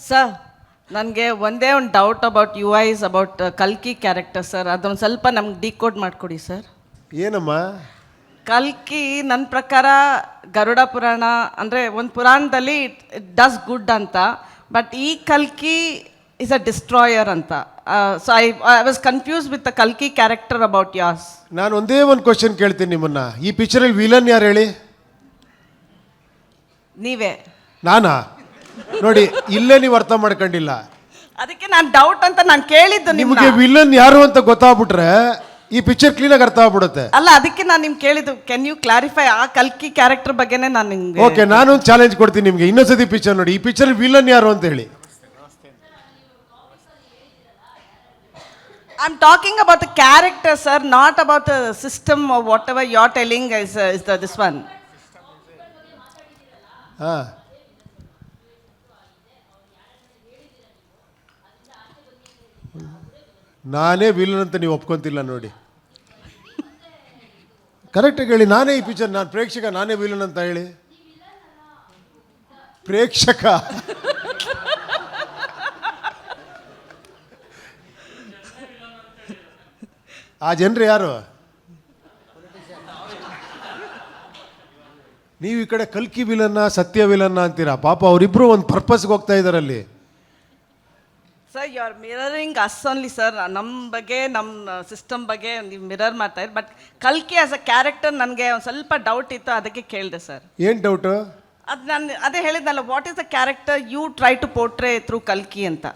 Sir ನನಗೆ ಒಂದೇ ಒಂದು doubt about you is about ಕಲ್ಕಿ ಕ್ಯಾರೆಕ್ಟರ್ ಸರ್, ಅದೊಂದು ಸ್ವಲ್ಪ ನಮ್ಗೆ ಡಿಕೋಡ್ ಮಾಡಿಕೊಡಿ ಸರ್. ಏನಮ್ಮ? ಕಲ್ಕಿ ನನ್ನ ಪ್ರಕಾರ ಗರುಡ ಪುರಾಣ ಅಂದರೆ ಒಂದು ಪುರಾಣದಲ್ಲಿ ಇಟ್ ಡಸ್ ಗುಡ್ ಅಂತ, ಬಟ್ ಈ ಕಲ್ಕಿ ಇಸ್ ಅ ಡಿಸ್ಟ್ರಾಯರ್ ಅಂತ. So I was confuse with the ಕಲ್ಕಿ ಕ್ಯಾರೆಕ್ಟರ್ ಅಬೌಟ್ ಯಾಸ್. ನಾನು ಒಂದೇ ಒಂದು ಕ್ವಶನ್ ಕೇಳ್ತೀನಿ ನಿಮ್ಮನ್ನ, ಈ ಪಿಕ್ಚರಲ್ಲಿ ವಿಲನ್ ಯಾರು ಹೇಳಿ? ನೀವೇ. ನಾನಾ? ನೋಡಿ, ಇಲ್ಲೇ ನೀವು ಅರ್ಥ ಮಾಡ್ಕೊಂಡಿಲ್ಲ. ಅದಕ್ಕೆ ನಾನು ಡೌಟ್ ಅಂತ ನಾನು ಕೇಳಿದ್ದು ನಿಮಗೆ ನಿಮಗೆ. ವಿಲನ್ ಯಾರು ಅಂತ ಗೊತ್ತಾಗ್ಬಿಟ್ರೆ ಈ ಪಿಕ್ಚರ್ ಕ್ಲೀನಾಗಿ ಅರ್ಥ ಆಗ್ಬಿಡುತ್ತೆ. ಅಲ್ಲ, ಅದಕ್ಕೆ ನಾನು ನಿಮ್ಗೆ ಕೇಳಿದ್ದು, ಕ್ಯಾನ್ ಯು ಕ್ಲಾರಿಫೈ ಆ ಕಲ್ಕಿ ಕ್ಯಾರೆಕ್ಟರ್ ಬಗ್ಗೆನೇ ನಾನು ನಿಮ್ಗೆ. ಓಕೆ, ನಾನು ಒಂದು ಚಾಲೆಂಜ್ ಕೊಡ್ತೀನಿ ನಿಮಗೆ. ಇನ್ನೊಂದ್ಸತಿ ಪಿಕ್ಚರ್ ನೋಡಿ, ಈ ಪಿಕ್ಚರ್ ವಿಲನ್ ಯಾರು ಅಂತ ಹೇಳಿ. I am talking about the character sir, not about the system or whatever you are telling is this one. ಹಾಂ, ನಾನೇ ವಿಲನ್ ಅಂತ ನೀವು ಒಪ್ಕೊಂತಿಲ್ಲ ನೋಡಿ. ಕರೆಕ್ಟಾಗಿ ಹೇಳಿ, ನಾನೇ ಈ ಪಿಕ್ಚರ್, ನಾನು ಪ್ರೇಕ್ಷಕ, ನಾನೇ ವಿಲನ್ ಅಂತ ಹೇಳಿ. ಪ್ರೇಕ್ಷಕ ಆ ಜನರು ಯಾರು? ನೀವು ಈ ಕಡೆ ಕಲ್ಕಿ ವಿಲನ್ನ, ಸತ್ಯ ವಿಲನ್ನ ಅಂತೀರಾ. ಪಾಪ ಅವರಿಬ್ರು ಒಂದು ಪರ್ಪಸ್ಗೆ ಹೋಗ್ತಾ ಇದ್ದಾರೆ ಅಲ್ಲಿ. Sir you are mirroring us only sir. ನಮ್ಮ ಬಗ್ಗೆ, ನಮ್ಮ ಸಿಸ್ಟಮ್ ಬಗ್ಗೆ ನೀವು ಮಿರರ್ ಮಾಡ್ತಾ ಇರಿ. ಬಟ್ ಕಲ್ಕಿ ಆಸ್ ಅ ಕ್ಯಾರೆಕ್ಟರ್ ನನಗೆ ಒಂದು ಸ್ವಲ್ಪ ಡೌಟ್ ಇತ್ತು, ಅದಕ್ಕೆ ಕೇಳಿದೆ ಸರ್. ಏನು ಡೌಟು? ಅದು ನಾನು ಅದೇ ಹೇಳಿದ್ನಲ್ಲ, what is the character you try to portray through ಕಲ್ಕಿ ಅಂತ.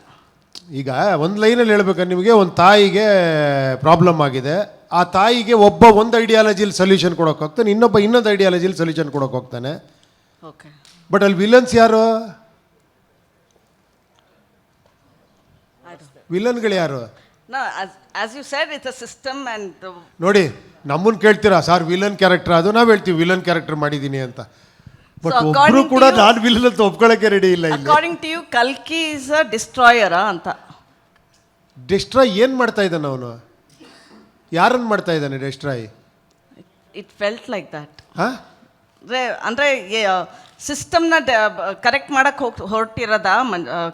ಈಗ ಒಂದು ಲೈನಲ್ಲಿ ಹೇಳ್ಬೇಕು ನಿಮಗೆ, ಒಂದು ತಾಯಿಗೆ ಪ್ರಾಬ್ಲಮ್ ಆಗಿದೆ. ಆ ತಾಯಿಗೆ ಒಬ್ಬ ಒಂದು ಐಡಿಯಾಲಜಿಲಿ ಸೊಲ್ಯೂಷನ್ ಕೊಡೋಕೆ ಹೋಗ್ತಾನೆ, ಇನ್ನೊಬ್ಬ ಇನ್ನೊಂದು ಐಡಿಯಾಲಜಿಲಿ ಸೊಲ್ಯೂಷನ್ ಕೊಡೋಕೆ ಹೋಗ್ತಾನೆ. ಓಕೆ, ಬಟ್ ಅಲ್ಲಿ ವಿಲನ್ಸ್ ಯಾರು? ವಿಲನ್ಗಳು ಯಾರು? As you said it's a system and. ನೋಡಿ, ನಮ್ಮನ್ನು ಕೇಳ್ತೀರಾ ಸರ್ ವಿಲನ್ ಕ್ಯಾರೆಕ್ಟರ್, ಅದು ನಾವು ಹೇಳ್ತೀವಿ ವಿಲನ್ ಕ್ಯಾರೆಕ್ಟರ್ ಮಾಡಿದ್ದೀನಿ ಅಂತ. ಬಟ್ ಒಬ್ಬರು ಕೂಡ ನಾನು ವಿಲನ್ ಅಂತ ಒಪ್ಕೊಳ್ಳೋಕೆ ರೆಡಿ ಇಲ್ಲ. ಅಕಾರ್ಡಿಂಗ್ ಟು ಯು ಕಲ್ಕಿ ಇಸ್ ಅ ಡಿಸ್ಟ್ರಾಯರ್ ಅಂತ. ಡಿಸ್ಟ್ರಾಯ್ ಏನು ಮಾಡ್ತಾ ಇದ್ದಾನೆ ಅವನು? ಯಾರನ್ನು ಮಾಡ್ತಾ ಇದ್ದಾನೆ destroy? It felt like that. ಹಾಂ, ಅಂದರೆ ಸಿಸ್ಟಮ್ನ ಕರೆಕ್ಟ್ ಮಾಡಕ್ಕೆ ಹೊರಟಿರೋದ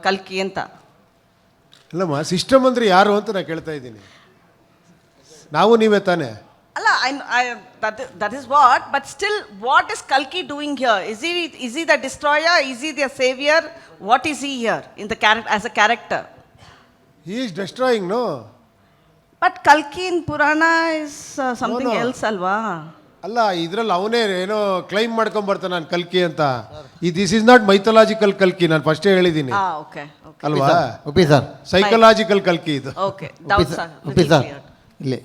ಕಲ್ಕಿ ಅಂತ. ಅಲ್ಲಮ್ಮ, ಸಿಸ್ಟಮ್ ಅಂದರೆ ಯಾರು ಅಂತ ನಾನು ಕೇಳ್ತಾ ಇದ್ದೀನಿ. ನಾವು ನೀವೇ ತಾನೇ? ಅಲ್ಲ, that is what, but still what is Kalki doing here? Is he the destroyer? Is he the savior? What is he here in the character, as a character? He is destroying, no? But Kalki in Purana is something else alva. ಅಲ್ಲ, ಇದ್ರಲ್ಲಿ ಅವನೇ ಏನೋ claim ಮಾಡ್ಕೊಂಬರ್ತಾನೆ ನಾನು ಕಲ್ಕಿ ಅಂತ. This is not mythological ಕಲ್ಕಿ, ನಾನು ಫಸ್ಟೇ ಹೇಳಿದ್ದೀನಿ ಓಕೆ ಅಲ್ವಾ? ಒಪ್ಪಿ ಸರ್, ಸೈಕಲಾಜಿಕಲ್ ಕಲ್ಕಿ ಇದು. ಓಕೆ, ಒಪ್ಪಿ ಸರ್. ಇಲ್ಲಿ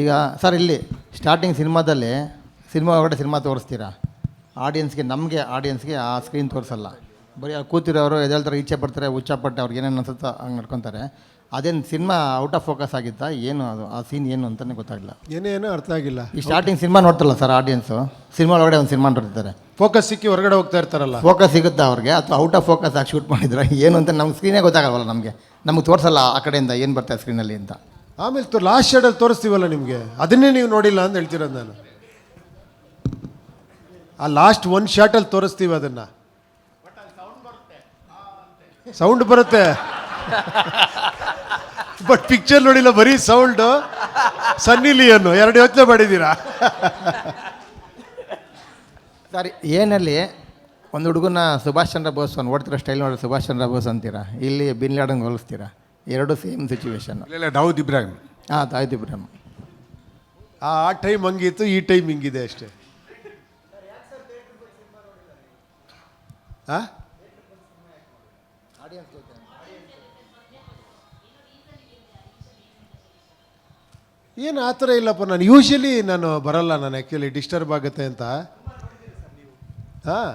ಈಗ ಸರ್, ಇಲ್ಲಿ ಸ್ಟಾರ್ಟಿಂಗ್ ಸಿನಿಮಾದಲ್ಲಿ ಸಿನಿಮಾ ಒಳಗಡೆ ಸಿನಿಮಾ ತೋರಿಸ್ತೀರಾ ಆಡಿಯನ್ಸ್ಗೆ, ನಮಗೆ ಆಡಿಯನ್ಸ್ಗೆ ಆ ಸ್ಕ್ರೀನ್ ತೋರಿಸಲ್ಲ. ಬರೀ ಅವ್ರು ಕೂತಿರೋರು ಎದ್ದೇಳ್ತಾರೆ, ಈಚೆ ಪಡ್ತಾರೆ, ಉಚ್ಚಾಪಟ್ಟೆ, ಅವ್ರಿಗೆ ಏನೇನು ಅನ್ಸುತ್ತೋ ಹಂಗೆ ನಡ್ಕೊತಾರೆ. ಅದೇನು ಸಿನಿಮಾ ಔಟ್ ಆಫ್ ಫೋಕಸ್ ಆಗಿತ್ತಾ ಏನು? ಅದು ಆ ಸೀನ್ ಏನು ಅಂತಲೇ ಗೊತ್ತಾಗಿಲ್ಲ. ಏನೇನೋ ಅರ್ಥ ಆಗಿಲ್ಲ. ಈ ಸ್ಟಾರ್ಟಿಂಗ್ ಸಿನಿಮಾ ನೋಡ್ತಾರಲ್ಲ ಸರ್ ಆಡಿಯನ್ಸು, ಸಿನಿಮಾ ಒಳಗಡೆ ಒಂದು ಸಿನಿಮಾ ನೋಡ್ತಾರೆ, ಫೋಕಸ್ ಸಿಕ್ಕಿ ಹೊರಗಡೆ ಹೋಗ್ತಾ ಇರ್ತಾರಲ್ಲ, ಫೋಕಸ್ ಸಿಗುತ್ತಾ ಅವ್ರಿಗೆ ಅಥವಾ ಔಟ್ ಆಫ್ ಫೋಕಸ್ ಆಗಿ ಶೂಟ್ ಮಾಡಿದ್ರೆ ಏನು ಅಂತ ನಮ್ಗೆ ಸ್ಕ್ರೀನೇ ಗೊತ್ತಾಗಲ್ವಲ್ಲ. ನಮಗೆ ತೋರಿಸಲ್ಲ ಆ ಕಡೆಯಿಂದ ಏನು ಬರ್ತಾರೆ ಸ್ಕ್ರೀನಲ್ಲಿ ಅಂತ. ಆಮೇಲೆ ಲಾಸ್ಟ್ ಶೇಡಲ್ಲಿ ತೋರಿಸ್ತೀವಲ್ಲ ನಿಮಗೆ, ಅದನ್ನೇ ನೀವು ನೋಡಿಲ್ಲ ಅಂತ ಹೇಳ್ತಿರೋದು ನಾನು. ಆ ಲಾಸ್ಟ್ ಒಂದು ಶಾಟಲ್ಲಿ ತೋರಿಸ್ತೀವಿ ಅದನ್ನು, ಸೌಂಡ್ ಬರುತ್ತೆ ಬಟ್ ಪಿಕ್ಚರ್ ನೋಡಿಲ್ಲ, ಬರೀ ಸೌಂಡು. ಸನ್ನಿ ಲಿಯೋನ್ ಎರಡು ಯೋಚನೆ ಮಾಡಿದ್ದೀರಾ? ಸರಿ, ಏನಲ್ಲಿ ಒಂದು ಹುಡುಗನ ಸುಭಾಷ್ ಚಂದ್ರ ಬೋಸ್ ಒಂದು ಓಡ್ತಿರೋ ಸ್ಟೈಲ್ ನೋಡಿ ಸುಭಾಷ್ ಚಂದ್ರ ಬೋಸ್ ಅಂತೀರಾ, ಇಲ್ಲಿ ಬಿನ್ ಲಾಡನ್ ಹೋಲಿಸ್ತೀರಾ. ಎರಡು ಸೇಮ್ ಸಿಚುವೇಶನ್. ದಾವೂದ್ ಇಬ್ರಾಹಿಂ. ಹಾಂ, ದಾವೂದ್ ಇಬ್ರಾಹಿಂ. ಆ ಟೈಮ್ ಹಂಗಿತ್ತು, ಈ ಟೈಮ್ ಹಿಂಗಿದೆ ಅಷ್ಟೇ. ಹಾಂ, ಏನು ಆ ಥರ ಇಲ್ಲಪ್ಪ. ನಾನು ಯೂಶಲಿ ನಾನು ಬರಲ್ಲ, ನಾನು ಆ್ಯಕ್ಚುಲಿ ಡಿಸ್ಟರ್ಬ್ ಆಗುತ್ತೆ ಅಂತ. ಹಾಂ,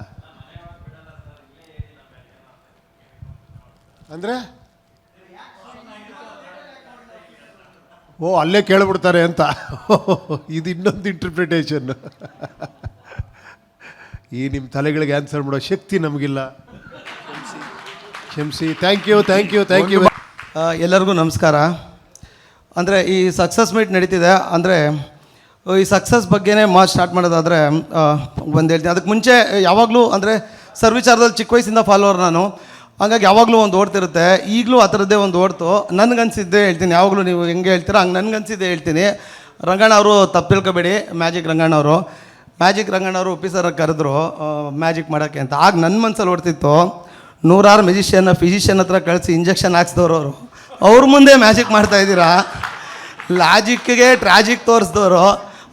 ಅಂದರೆ ಅಲ್ಲೇ ಕೇಳಿಬಿಡ್ತಾರೆ ಅಂತ. ಇದು ಇನ್ನೊಂದು ಇಂಟರ್ಪ್ರಿಟೇಷನ್. ಈ ನಿಮ್ಮ ತಲೆಗಳಿಗೆ ಆನ್ಸರ್ ಮಾಡೋ ಶಕ್ತಿ ನಮಗಿಲ್ಲ. ಕ್ಷಮಿಸಿ. Thank you. ಎಲ್ಲರಿಗೂ ನಮಸ್ಕಾರ. ಅಂದರೆ ಈ ಸಕ್ಸಸ್ ಮೀಟ್ ನಡೀತಿದೆ, ಅಂದರೆ ಈ ಸಕ್ಸಸ್ ಬಗ್ಗೆನೇ ಮಾತು ಸ್ಟಾರ್ಟ್ ಮಾಡೋದಾದರೆ ಒಂದು ಹೇಳ್ತೀನಿ. ಅದಕ್ಕೆ ಮುಂಚೆ ಯಾವಾಗಲೂ ಅಂದರೆ ಸರ್ ವಿಚಾರದಲ್ಲಿ ಚಿಕ್ಕ ವಯಸ್ಸಿಂದ ಫಾಲೋವರ್ ನಾನು. ಹಾಗಾಗಿ ಯಾವಾಗಲೂ ಒಂದು ಓಡ್ತಿರುತ್ತೆ. ಈಗಲೂ ಆ ಥರದ್ದೇ ಒಂದು ಓಡ್ತು. ನನಗನ್ಸಿದ್ದೆ ಹೇಳ್ತೀನಿ, ಯಾವಾಗಲೂ ನೀವು ಹೆಂಗೆ ಹೇಳ್ತೀರಾ ಹಂಗೆ ನನಗನ್ಸಿದ್ದೆ ಹೇಳ್ತೀನಿ. ರಂಗಣ್ಣ ಅವರು ತಪ್ಪು ತಿಳ್ಕೊಬೇಡಿ, ಮ್ಯಾಜಿಕ್ ರಂಗಣ್ಣ ಅವರು ಆಫೀಸರಾಗಿ ಕರೆದ್ರು ಮ್ಯಾಜಿಕ್ ಮಾಡೋಕ್ಕೆ ಅಂತ. ಆಗ ನನ್ನ ಮನಸ್ಸಲ್ಲಿ ಓಡ್ತಿತ್ತು, 100 ಫಿಸಿಷಿಯನ್ ಹತ್ರ ಕಳಿಸಿ ಇಂಜೆಕ್ಷನ್ ಹಾಕ್ಸಿದವ್ರು ಅವ್ರ ಮುಂದೆ ಮ್ಯಾಜಿಕ್ ಮಾಡ್ತಾಯಿದ್ದೀರಾ, ಲಾಜಿಕ್ಗೆ ಟ್ರಾಜಿಕ್ ತೋರಿಸಿದವರು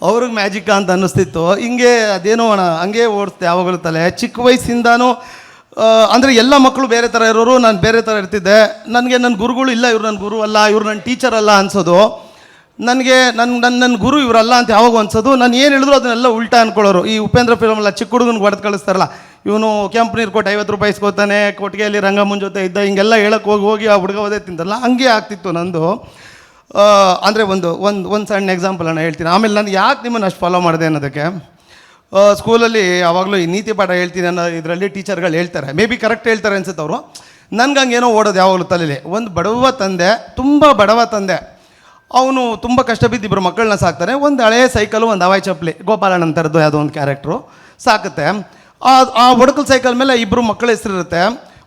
ಅವ್ರಿಗೆ ಮ್ಯಾಜಿಕ್ ಅಂತ ಅನ್ನಿಸ್ತಿತ್ತು. ಹಿಂಗೆ ಅದೇನೋ ಅಣ್ಣ ಹಂಗೆ ಓಡಿಸ್ತೆ ಯಾವಾಗಲೂ ತಲೆ. ಚಿಕ್ಕ ವಯಸ್ಸಿಂದನೂ ಅಂದರೆ ಎಲ್ಲ ಮಕ್ಕಳು ಬೇರೆ ಥರ ಇರೋರು, ನಾನು ಬೇರೆ ಥರ ಇರ್ತಿದ್ದೆ. ನನಗೆ ನನ್ನ ಗುರುಗಳು ಇಲ್ಲ, ಇವ್ರು ನನ್ನ ಗುರು ಅಲ್ಲ, ಇವ್ರು ನನ್ನ ಟೀಚರ್ ಅಲ್ಲ ಅನ್ಸೋದು. ನನಗೆ ನನ್ನ ಗುರು ಇವರಲ್ಲ ಅಂತ ಯಾವಾಗ ಅನ್ಸೋದು. ನಾನು ಏನು ಹೇಳಿದ್ರು ಅದನ್ನೆಲ್ಲ ಉಲ್ಟಾ ಅಂದ್ಕೊಳ್ಳೋರು. ಈ ಉಪೇಂದ್ರ ಫಿಲಮಲ್ಲ ಚಿಕ್ಕ ಹುಡುಗನಿಗೆ ಹೊಡೆದು ಕಳಿಸ್ತಾರಲ್ಲ, ಇವನು ಕೆಂಪು ನೀರು ಕೊಟ್ಟು 50 ರೂಪಾಯಿ ಇಸ್ಕೋತಾನೆ, ಕೊಟ್ಟಿಗೆಯಲ್ಲಿ ರಂಗಮ್ಮನ ಜೊತೆ ಇದ್ದ, ಹಿಂಗೆಲ್ಲ ಹೇಳಕ್ಕೆ ಹೋಗಿ ಆ ಹುಡುಗ ಓದೇ ತಿಂತಲ್ಲ, ಹಂಗೆ ಆಗ್ತಿತ್ತು ನಂದು. ಅಂದರೆ ಒಂದು ಸಣ್ಣ ಎಕ್ಸಾಂಪಲ್ ಅಣ್ಣ ಹೇಳ್ತೀನಿ. ಆಮೇಲೆ ನಾನು ಯಾಕೆ ನಿಮ್ಮನ್ನು ಅಷ್ಟು ಫಾಲೋ ಮಾಡಿದೆ ಅನ್ನೋದಕ್ಕೆ, ಸ್ಕೂಲಲ್ಲಿ ಯಾವಾಗಲೂ ಈ ನೀತಿ ಪಾಠ ಹೇಳ್ತೀನಿ ಅನ್ನೋ ಇದರಲ್ಲಿ ಟೀಚರ್ಗಳು ಹೇಳ್ತಾರೆ, ಮೇ ಬಿ ಕರೆಕ್ಟ್ ಹೇಳ್ತಾರೆ ಅನ್ಸುತ್ತೆ ಅವರು. ನನಗೆ ಹಂಗೇನೋ ಓಡೋದು ಯಾವಾಗಲೂ ತಲೆಯಲ್ಲಿ. ಒಂದು ಬಡವ ತಂದೆ, ತುಂಬ ಬಡವ ತಂದೆ, ಅವನು ತುಂಬ ಕಷ್ಟ ಬಿದ್ದು 2 ಮಕ್ಕಳನ್ನ ಸಾಕ್ತಾನೆ. ಒಂದು ಹಳೆಯ ಸೈಕಲು, ಒಂದು ಹವಾಯಿ ಚಪ್ಪಲಿ, ಗೋಪಾಲಣ್ಣನ ಥರದ್ದು ಯಾವುದೋ ಒಂದು ಕ್ಯಾರೆಕ್ಟ್ರು ಸಾಕುತ್ತೆ. ಆ ಒಡಕಲ್ ಸೈಕಲ್ ಮೇಲೆ 2 ಮಕ್ಕಳ ಹೆಸರಿರುತ್ತೆ.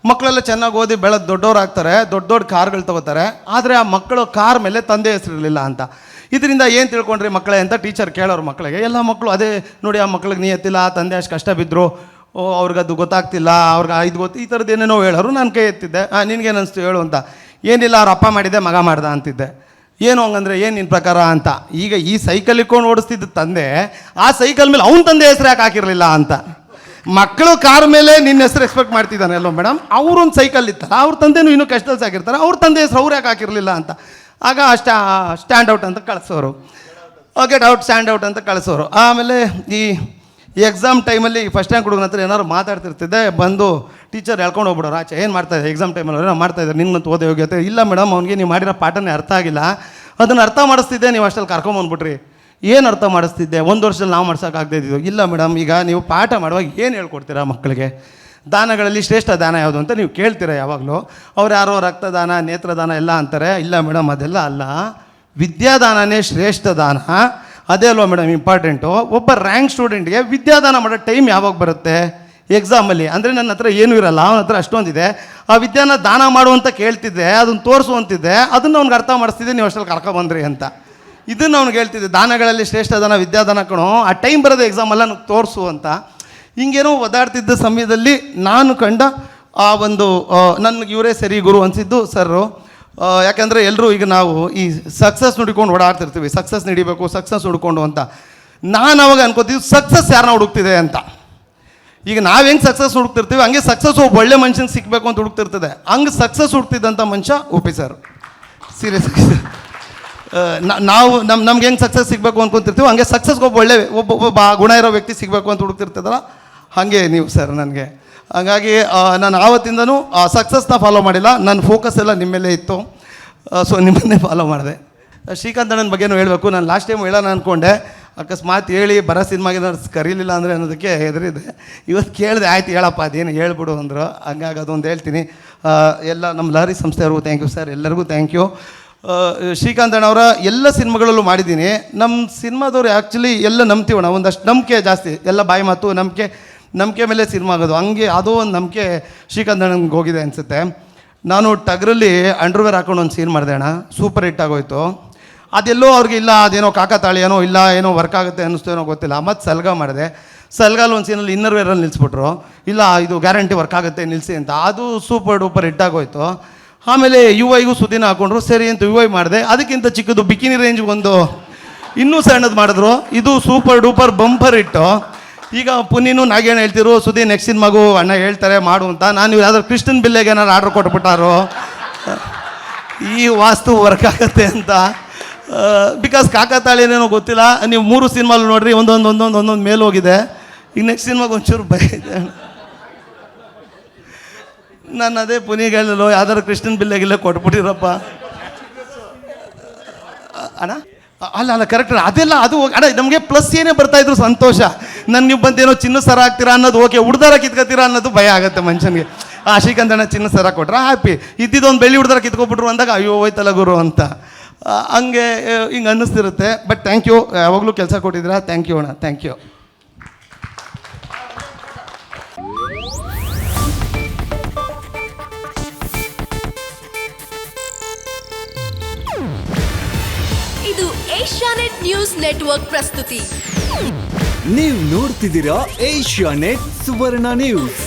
ಮಕ್ಕಳೆಲ್ಲ ಚೆನ್ನಾಗಿ ಓದಿ ಬೆಳೆದು ದೊಡ್ಡವ್ರು ಆಗ್ತಾರೆ, ದೊಡ್ಡ ಕಾರ್ಗಳು ತೊಗೋತಾರೆ. ಆದರೆ ಆ ಮಕ್ಕಳು ಕಾರ್ ಮೇಲೆ ತಂದೆ ಹೆಸರಿರಲಿಲ್ಲ ಅಂತ. ಇದರಿಂದ ಏನು ತಿಳ್ಕೊಂಡ್ರಿ ಮಕ್ಕಳೇ ಅಂತ ಟೀಚರ್ ಕೇಳೋರು ಮಕ್ಕಳಿಗೆ. ಎಲ್ಲ ಮಕ್ಕಳು ಅದೇ ನೋಡಿ, ಆ ಮಕ್ಳಿಗೆ ನಿಯತ್ತಿಲ್ಲ, ತಂದೆ ಅಷ್ಟು ಕಷ್ಟ ಬಿದ್ದರು, ಅವ್ರಿಗದು ಗೊತ್ತಾಗ್ತಿಲ್ಲ, ಅವ್ರಿಗೆ ಇದು ಗೊತ್ತು, ಈ ಥರದ್ದು ಏನೇನೋ ಹೇಳೋರು. ನಾನು ಕೈ ಎತ್ತಿದ್ದೆ, ನಿನಗೇನು ಅನಿಸ್ತು ಹೇಳು ಅಂತ. ಏನಿಲ್ಲ, ಅವ್ರ ಅಪ್ಪ ಮಾಡಿದ್ದೆ, ಮಗ ಮಾಡ್ದ ಅಂತಿದ್ದೆ. ಏನು ಹಂಗಂದ್ರೆ ಏನು ನಿನ್ನ ಪ್ರಕಾರ ಅಂತ. ಈಗ ಈ ಸೈಕಲ್ ಇಟ್ಕೊಂಡು ಓಡಿಸ್ತಿದ್ದ ತಂದೆ ಆ ಸೈಕಲ್ ಮೇಲೆ ಅವನ ತಂದೆ ಹೆಸರು ಯಾಕೆ ಹಾಕಿರಲಿಲ್ಲ ಅಂತ. ಮಕ್ಕಳು ಕಾರ್ ಮೇಲೆ ನಿನ್ನ ಹೆಸರು ಎಕ್ಸ್ಪೆಕ್ಟ್ ಮಾಡ್ತಿದ್ದಾನೆ ಅಲ್ಲೋ ಮೇಡಮ್, ಅವ್ರೊಂದು ಸೈಕಲ್ ಇತ್ತಲ್ಲ, ಅವ್ರ ತಂದೆನೂ ಇನ್ನೂ ಕಷ್ಟದಲ್ಲಿ ಸಾಕಿರ್ತಾರೆ, ಅವ್ರ ತಂದೆ ಹೆಸರು ಅವ್ರು ಯಾಕೆ ಹಾಕಿರಲಿಲ್ಲ ಅಂತ. ಆಗ ಸ್ಟ್ಯಾಂಡ್ ಔಟ್ ಅಂತ ಕಳಿಸೋರು, ಗೆಟ್ ಔಟ್ ಸ್ಟ್ಯಾಂಡ್ ಔಟ್ ಅಂತ ಕಳಿಸೋರು. ಆಮೇಲೆ ಈ ಎಕ್ಸಾಮ್ ಟೈಮಲ್ಲಿ ಫಸ್ಟ್ ರ್ಯಾಂಕ್ ಹುಡುಗನ ಹತ್ರ ಏನಾದ್ರು ಮಾತಾಡ್ತಿರ್ತಿದ್ದೆ, ಬಂದು ಟೀಚರ್ ಹೇಳ್ಕೊಂಡು ಹೋಗ್ಬಿಡೋರು ಆಚೆ. ಏನು ಮಾಡ್ತಾಯಿದ್ದೆ ಎಕ್ಸಾಮ್ ಟೈಮಲ್ಲಿ? ನಾವು ಮಾಡ್ತಾಯಿದ್ದಾರೆ, ನಿನ್ನಂತ ಓದೇ ಹೋಗ್ಯತೆ. ಇಲ್ಲ ಮೇಡಮ್, ಅವ್ನಿಗೆ ನೀವು ಮಾಡಿರೋ ಪಾಠನೇ ಅರ್ಥ ಆಗಿಲ್ಲ, ಅದನ್ನು ಅರ್ಥ ಮಾಡಿಸ್ತಿದ್ದೆ, ನೀವು ಅಷ್ಟಲ್ಲಿ ಕರ್ಕೊಂಬಂದ್ಬಿಟ್ರಿ. ಏನು ಅರ್ಥ ಮಾಡಿಸ್ತಿದ್ದೆ? 1 ವರ್ಷದಲ್ಲಿ ನಾವು ಮಾಡ್ಸೋಕ್ಕಾಗದೇ ಇದ್ದಿದ್ದು. ಇಲ್ಲ ಮೇಡಮ್, ಈಗ ನೀವು ಪಾಠ ಮಾಡುವಾಗ ಏನು ಹೇಳ್ಕೊಡ್ತೀರಾ ಮಕ್ಕಳಿಗೆ? ದಾನಗಳಲ್ಲಿ ಶ್ರೇಷ್ಠ ದಾನ ಯಾವುದು ಅಂತ ನೀವು ಕೇಳ್ತೀರಾ ಯಾವಾಗಲೂ. ಅವ್ರು ಯಾರೋ ರಕ್ತದಾನ, ನೇತ್ರದಾನ ಎಲ್ಲ ಅಂತಾರೆ. ಇಲ್ಲ ಮೇಡಮ್, ಅದೆಲ್ಲ ಅಲ್ಲ, ವಿದ್ಯಾದಾನನೇ ಶ್ರೇಷ್ಠ ದಾನ. ಅದೇ ಅಲ್ವಾ ಮೇಡಮ್ ಇಂಪಾರ್ಟೆಂಟು. ಒಬ್ಬ ರ್ಯಾಂಕ್ ಸ್ಟೂಡೆಂಟ್ಗೆ ವಿದ್ಯಾದಾನ ಮಾಡೋ ಟೈಮ್ ಯಾವಾಗ ಬರುತ್ತೆ? ಎಕ್ಸಾಮಲ್ಲಿ. ಅಂದರೆ ನನ್ನ ಹತ್ರ ಏನೂ ಇರಲ್ಲ, ಅವನ ಹತ್ರ ಅಷ್ಟೊಂದಿದೆ. ಆ ವಿದ್ಯಾನ ದಾನ ಮಾಡುವಂತ ಕೇಳ್ತಿದ್ದೆ, ಅದನ್ನು ತೋರಿಸುವಂತಿದ್ದೆ, ಅದನ್ನು ಅವ್ನಿಗೆ ಅರ್ಥ ಮಾಡಿಸ್ತಿದ್ದೆ, ನೀವು ಅಷ್ಟರಲ್ಲಿ ಕರ್ಕೊಬಂದ್ರಿ ಅಂತ. ಇದನ್ನು ಅವ್ನಿಗೆ ಹೇಳ್ತಿದ್ದೆ, ದಾನಗಳಲ್ಲಿ ಶ್ರೇಷ್ಠ ದಾನ ವಿದ್ಯಾದಾನ ಕಣೋ, ಆ ಟೈಮ್ ಬರೋದು ಎಕ್ಸಾಮಲ್ಲ, ನನಗೆ ತೋರಿಸು ಅಂತ. ಹಿಂಗೇನೋ ಓದಾಡ್ತಿದ್ದ ಸಮಯದಲ್ಲಿ ನಾನು ಕಂಡ ಆ ಒಂದು ನನಗೆ ಇವರೇ ಸರಿ ಗುರು ಅನಿಸಿದ್ದು ಸರ್ರು. ಯಾಕಂದರೆ ಎಲ್ಲರೂ ಈಗ ನಾವು ಈ ಸಕ್ಸಸ್ ನುಡ್ಕೊಂಡು ಓಡಾಡ್ತಿರ್ತೀವಿ, ಸಕ್ಸಸ್ ನಡಿಬೇಕು, ಸಕ್ಸಸ್ ಹುಡ್ಕೊಂಡು ಅಂತ. ನಾನು ಅವಾಗ ಅನ್ಕೋತೀವಿ ಸಕ್ಸಸ್ ಯಾರನ್ನ ಹುಡುಕ್ತಿದೆ ಅಂತ. ಈಗ ನಾವು ಹೆಂಗೆ ಸಕ್ಸಸ್ ಹುಡುಕ್ತಿರ್ತೀವಿ ಹಂಗೆ ಸಕ್ಸಸ್ ಒಬ್ಬ ಒಳ್ಳೆ ಮನುಷ್ಯನಿಗೆ ಸಿಗಬೇಕು ಅಂತ ಹುಡುಕ್ತಿರ್ತದೆ. ಹಂಗೆ ಸಕ್ಸಸ್ ಹುಡುಕ್ತಿದ್ದಂಥ ಮನುಷ್ಯ ಒಪ್ಪಿ ಸರ್. ಸೀರಿಯಸ್ ನಾವು ನಮ್ಗೆ ಹೆಂಗೆ ಸಕ್ಸಸ್ ಸಿಗಬೇಕು ಅನ್ಕೊಂತಿರ್ತೀವಿ, ಹಂಗೆ ಸಕ್ಸಸ್ಗೆ ಒಬ್ಬ ಗುಣ ಇರೋ ವ್ಯಕ್ತಿ ಸಿಗಬೇಕು ಅಂತ ಹುಡುಕ್ತಿರ್ತದಲ್ಲ, ಹಾಗೆ ನೀವು ಸರ್ ನನಗೆ. ಹಾಗಾಗಿ ನಾನು ಆವತ್ತಿಂದನೂ ಸಕ್ಸಸ್ನ ಫಾಲೋ ಮಾಡಿಲ್ಲ, ನನ್ನ ಫೋಕಸ್ ಎಲ್ಲ ನಿಮ್ಮ ಮೇಲೆ ಇತ್ತು. ಸೊ ನಿಮ್ಮನ್ನೇ ಫಾಲೋ ಮಾಡಿದೆ. ಶ್ರೀಕಾಂತ್ ಅಣ್ಣನ ಬಗ್ಗೆನೂ ಹೇಳಬೇಕು. ನಾನು ಲಾಸ್ಟ್ ಟೈಮ್ ಹೇಳೋಣ ಅಂದ್ಕೊಂಡೆ, ಅಕಸ್ಮಾತ್ ಹೇಳಿ ಬರೋ ಸಿನಿಮಾಗೆ ಕರೀಲಿಲ್ಲ ಅಂದರೆ ಅನ್ನೋದಕ್ಕೆ ಹೆದರಿದೆ. ಇವತ್ತು ಕೇಳಿದೆ, ಆಯ್ತು ಹೇಳಪ್ಪ ಅದೇನು ಹೇಳ್ಬಿಡು ಅಂದರು. ಹಂಗಾಗಿ ಅದೊಂದು ಹೇಳ್ತೀನಿ. ಎಲ್ಲ ನಮ್ಮ ಲಹರಿ ಸಂಸ್ಥೆಯವ್ರಿಗೂ ಥ್ಯಾಂಕ್ ಯು ಸರ್, ಎಲ್ಲರಿಗೂ ಥ್ಯಾಂಕ್ ಯು. ಶ್ರೀಕಾಂತ್ ಅಣ್ಣವರ ಎಲ್ಲ ಸಿನಿಮಾಗಳಲ್ಲೂ ಮಾಡಿದ್ದೀನಿ. ನಮ್ಮ ಸಿನಿಮಾದವ್ರು ಆ್ಯಕ್ಚುಲಿ ಎಲ್ಲ ನಂಬ್ತೀವಣ್ಣ, ಒಂದಷ್ಟು ನಂಬಿಕೆ ಜಾಸ್ತಿ, ಎಲ್ಲ ಬಾಯಿ ಮಾತು ನಂಬಿಕೆ ಮೇಲೆ ಸಿನಿಮಾ ಆಗೋದು. ಹಂಗೆ ಅದೋ ಒಂದು ನಂಬಿಕೆ ಶ್ರೀಕಾಂತ್ ಅಣ್ಣನಿಗೆ ಹೋಗಿದೆ ಅನಿಸುತ್ತೆ. ನಾನು ಟಗ್ರಲ್ಲಿ ಅಂಡರ್ವೇರ್ ಹಾಕೊಂಡು ಒಂದು ಸೀನ್ ಮಾಡಿದೆ ಅಣ್ಣ, ಸೂಪರ್ ಹಿಟ್ ಆಗೋಯ್ತು. ಅದೆಲ್ಲೋ ಅವ್ರಿಗೆ ಇಲ್ಲ, ಅದೇನೋ ಕಾಕತಾಳಿಯೇನೋ ಇಲ್ಲ, ಏನೋ ವರ್ಕ್ ಆಗುತ್ತೆ ಅನ್ನಿಸ್ತೋ ಏನೋ ಗೊತ್ತಿಲ್ಲ. ಮತ್ತು ಸಲ್ಗಾ ಮಾಡಿದೆ. ಸಲ್ಗಾಲ್ ಒಂದು ಸೀನಲ್ಲಿ ಇನ್ನರ್ವೇರಲ್ಲಿ ನಿಲ್ಲಿಸ್ಬಿಟ್ರು. ಇಲ್ಲ ಇದು ಗ್ಯಾರಂಟಿ ವರ್ಕ್ ಆಗುತ್ತೆ ನಿಲ್ಲಿಸಿ ಅಂತ. ಅದು ಸೂಪರ್ ಡೂಪರ್ ಹಿಟ್ ಆಗೋಯ್ತು. ಆಮೇಲೆ UI ಸುದ್ದಿನ ಹಾಕೊಂಡ್ರು, ಸರಿ ಅಂತ UI ಮಾಡಿದೆ. ಅದಕ್ಕಿಂತ ಚಿಕ್ಕದು ಬಿಕಿನಿ ರೇಂಜ್ ಒಂದು ಇನ್ನೂ ಸಣ್ಣದು ಮಾಡಿದ್ರು, ಇದು ಸೂಪರ್ ಡೂಪರ್ ಬಂಪರ್ ಇಟ್ಟು. ಈಗ ಪುನೀನು ನಾಗೇಣ ಹೇಳ್ತಿರು, ಸುದ್ದಿ ನೆಕ್ಸ್ಟ್ ಸಿನಿಮಾಗೂ ಅಣ್ಣ ಹೇಳ್ತಾರೆ ಮಾಡು ಅಂತ. ನಾನು ಯಾವ್ದಾದ್ರು ಕ್ರಿಶ್ಚಿಯನ್ ಬಿಲ್ಲೆಗೆ ಏನಾರು ಆರ್ಡ್ರ್ ಕೊಟ್ಬಿಟ್ಟಾರೋ ಈ ವಾಸ್ತು ವರ್ಕ್ ಆಗುತ್ತೆ ಅಂತ. ಬಿಕಾಸ್ ಕಾಕತಾಳೇನೇನೋ ಗೊತ್ತಿಲ್ಲ. ನೀವು 3 ಸಿನಿಮಾಲು ನೋಡ್ರಿ, ಒಂದೊಂದು ಮೇಲೆ ಹೋಗಿದೆ. ಈಗ ನೆಕ್ಸ್ಟ್ ಸಿನಿಮಾಗೆ ಒಂಚೂರು ಭಯ ಇದೆ. ನಾನು ಅದೇ ಪುನಿಗೆ ಹೇಳಿಲ್ಲ, ಯಾವ್ದಾದ್ರು ಕ್ರಿಶ್ಚಿಯನ್ ಬಿಲ್ಲೆಗಿಲ್ಲ ಕೊಟ್ಬಿಟ್ಟಿರಪ್ಪ ಅಣ್ಣ. ಅಲ್ಲ ಕರೆಕ್ಟ್ ಅದೆಲ್ಲ. ಅದು ಅಣ್ಣ ನಮಗೆ ಪ್ಲಸ್ ಏನೇ ಬರ್ತಾಯಿದ್ರು ಸಂತೋಷ. ನನಗೆ ನೀವು ಬಂದೇನೋ ಚಿನ್ನ ಸರ ಹಾಕ್ತೀರಾ ಅನ್ನೋದು ಓಕೆ, ಉಡ್ದಾರ ಕಿತ್ಕೋತೀರಾ ಅನ್ನೋದು ಭಯ ಆಗುತ್ತೆ ಮನುಷ್ಯನಿಗೆ. ಶ್ರೀಕಾಂತ್ ಅಣ್ಣ ಚಿನ್ನ ಸರ ಕೊಟ್ರೆ ಹ್ಯಾಪಿ, ಇದ್ದಿದ್ದೊಂದು ಬೆಳ್ಳಿ ಉಡ್ದಾರ ಕಿತ್ಕೊಬಿಟ್ರು ಅಂದಾಗ ಅಯ್ಯೋ ಹೋಯ್ತಲ್ಲ ಗುರು ಅಂತ. ಹಂಗೆ ಹಿಂಗೆ ಅನ್ನಿಸ್ತಿರುತ್ತೆ. ಬಟ್ ಥ್ಯಾಂಕ್ ಯು, ಯಾವಾಗಲೂ ಕೆಲಸ ಕೊಟ್ಟಿದ್ದೀರಾ. ಥ್ಯಾಂಕ್ ಯು ಅಣ್ಣ, thank you. Asianet news network ಪ್ರಸ್ತುತಿ. ನೀವು ನೋಡ್ತಿದ್ದೀರಾ ಏಷ್ಯಾನೆಟ್ ಸುವರ್ಣ ನ್ಯೂಸ್.